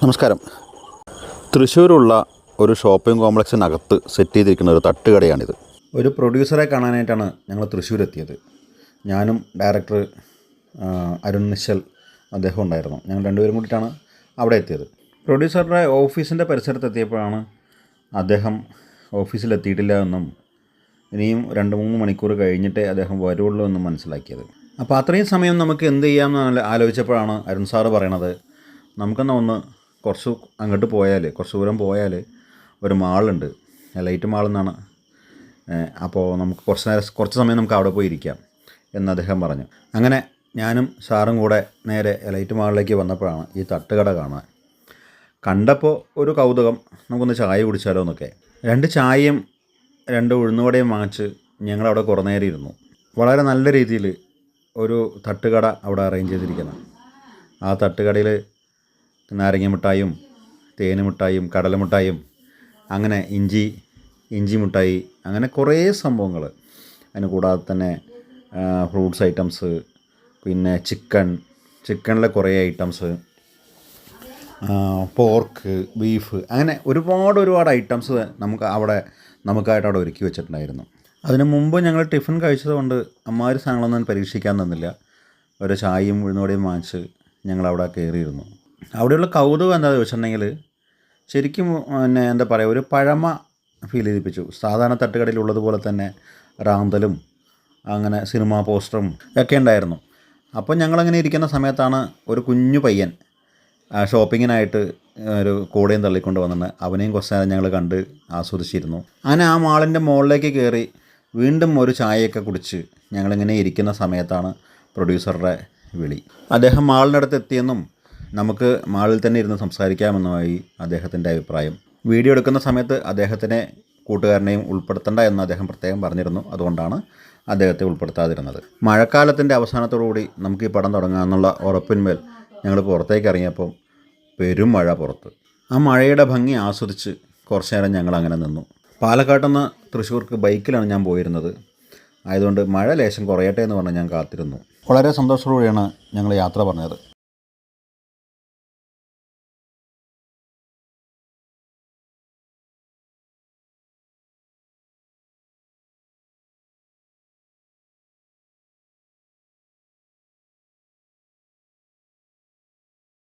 നമസ്കാരം. തൃശ്ശൂരുള്ള ഒരു shopping കോംപ്ലക്സിനകത്ത് set ചെയ്തിരിക്കുന്ന ഒരു തട്ടുകടയാണിത്. ഒരു പ്രൊഡ്യൂസറെ കാണാനായിട്ടാണ് ഞങ്ങൾ തൃശ്ശൂരെത്തിയത്. ഞാനും ഡയറക്ടർ അരുൺ നിശ്ചൽ അദ്ദേഹം ഉണ്ടായിരുന്നു. ഞങ്ങൾ രണ്ടുപേരും കൂടിയിട്ടാണ് അവിടെ എത്തിയത്. പ്രൊഡ്യൂസറുടെ ഓഫീസിൻ്റെ പരിസരത്തെത്തിയപ്പോഴാണ് അദ്ദേഹം ഓഫീസിലെത്തിയിട്ടില്ല എന്നും ഇനിയും 2-3 മണിക്കൂർ കഴിഞ്ഞിട്ടേ അദ്ദേഹം വരുള്ളൂ എന്നും മനസ്സിലാക്കിയത്. അപ്പോൾ അത്രയും സമയം നമുക്ക് എന്ത് ചെയ്യാമെന്ന് ആലോചിച്ചപ്പോഴാണ് അരുൺ സാറ് പറയണത്, നമുക്കെന്നാൽ ഒന്ന് കുറച്ച് അങ്ങോട്ട് പോയാൽ, കുറച്ച് ദൂരം പോയാൽ ഒരു മാളുണ്ട്, ലൈറ്റ് മാളെന്നാണ്. അപ്പോൾ നമുക്ക് കുറച്ച് സമയം നമുക്ക് അവിടെ പോയി ഇരിക്കാം എന്ന് അദ്ദേഹം പറഞ്ഞു. അങ്ങനെ ഞാനും സാറും കൂടെ നേരെ ലൈറ്റ് മാളിലേക്ക് വന്നപ്പോഴാണ് ഈ തട്ടുകട കാണാൻ. കണ്ടപ്പോൾ ഒരു കൗതുകം, നമുക്കൊന്ന് ചായ കുടിച്ചാലോ എന്നൊക്കെ. 2 ചായയും 2 ഉഴുന്നുവടയും വാങ്ങിച്ച് ഞങ്ങളവിടെ കുറേ നേരം ഇരുന്നു. വളരെ നല്ല രീതിയിൽ ഒരു തട്ടുകട അവിടെ അറേഞ്ച് ചെയ്തിരിക്കണം. ആ തട്ടുകടയിൽ നാരങ്ങ മിഠായും തേന് മിഠായും കടല മിഠായും അങ്ങനെ ഇഞ്ചി മിഠായി അങ്ങനെ കുറേ സംഭവങ്ങൾ. അതിന് കൂടാതെ തന്നെ ഫ്രൂട്ട്സ് ഐറ്റംസ്, പിന്നെ ചിക്കനിലെ കുറേ ഐറ്റംസ്, പോർക്ക്, ബീഫ്, അങ്ങനെ ഒരുപാട് ഐറ്റംസ് നമുക്കായിട്ട് അവിടെ ഒരുക്കി വെച്ചിട്ടുണ്ടായിരുന്നു. അതിന് മുമ്പ് ഞങ്ങൾ ടിഫിൻ കഴിച്ചതുകൊണ്ട് അമ്മാതിരി സാധനങ്ങളൊന്നും പരീക്ഷിക്കാൻ തന്നില്ല. ഒരു ചായയും ഉഴുന്നുവടയും വാങ്ങിച്ച് ഞങ്ങളവിടെ കയറിയിരുന്നു. അവിടെയുള്ള കൗതുകം എന്താണെന്ന് ചോദിച്ചിട്ടുണ്ടെങ്കിൽ, ശരിക്കും എന്താ പറയുക, ഒരു പഴമ ഫീൽ ചെയ്യിപ്പിച്ചു. സാധാരണ തട്ടുകടയിലുള്ളതുപോലെ തന്നെ റാന്തലും അങ്ങനെ സിനിമാ പോസ്റ്ററും ഒക്കെ ഉണ്ടായിരുന്നു. അപ്പോൾ ഞങ്ങളങ്ങനെ ഇരിക്കുന്ന സമയത്താണ് ഒരു കുഞ്ഞു പയ്യൻ ഷോപ്പിങ്ങിനായിട്ട് ഒരു കൂടെയും തള്ളിക്കൊണ്ട് വന്നിട്ട് അവനെയും കുറച്ച് നേരം ഞങ്ങൾ കണ്ട് ആസ്വദിച്ചിരുന്നു. അങ്ങനെ ആ മാളിൻ്റെ മുകളിലേക്ക് കയറി വീണ്ടും ഒരു ചായയൊക്കെ കുടിച്ച് ഞങ്ങളിങ്ങനെ ഇരിക്കുന്ന സമയത്താണ് പ്രൊഡ്യൂസറുടെ വിളി. അദ്ദേഹം മാളിനടുത്ത് എത്തിയെന്നും നമുക്ക് മാളിൽ തന്നെ ഇരുന്ന് സംസാരിക്കാമെന്നുമായി അദ്ദേഹത്തിൻ്റെ അഭിപ്രായം. വീഡിയോ എടുക്കുന്ന സമയത്ത് അദ്ദേഹത്തിനെ കൂട്ടുകാരനെയും ഉൾപ്പെടുത്തണ്ട എന്ന് അദ്ദേഹം പ്രത്യേകം പറഞ്ഞിരുന്നു. അതുകൊണ്ടാണ് അദ്ദേഹത്തെ ഉൾപ്പെടുത്താതിരുന്നത്. മഴക്കാലത്തിൻ്റെ അവസാനത്തോടുകൂടി നമുക്ക് ഈ പടം തുടങ്ങാമെന്നുള്ള ഉറപ്പിന്മേൽ ഞങ്ങൾ പുറത്തേക്ക് ഇറങ്ങിയപ്പോൾ പെരും മഴ പുറത്ത്. ആ മഴയുടെ ഭംഗി ആസ്വദിച്ച് കുറച്ച് നേരം ഞങ്ങളങ്ങനെ നിന്നു. പാലക്കാട്ടിൽ നിന്ന് തൃശ്ശൂർക്ക് ബൈക്കിലാണ് ഞാൻ പോയിരുന്നത്. ആയതുകൊണ്ട് മഴ ലേശം കുറയട്ടെ എന്ന് പറഞ്ഞ് ഞാൻ കാത്തിരുന്നു. വളരെ സന്തോഷത്തോടെയാണ് ഞങ്ങൾ യാത്ര പറഞ്ഞത്.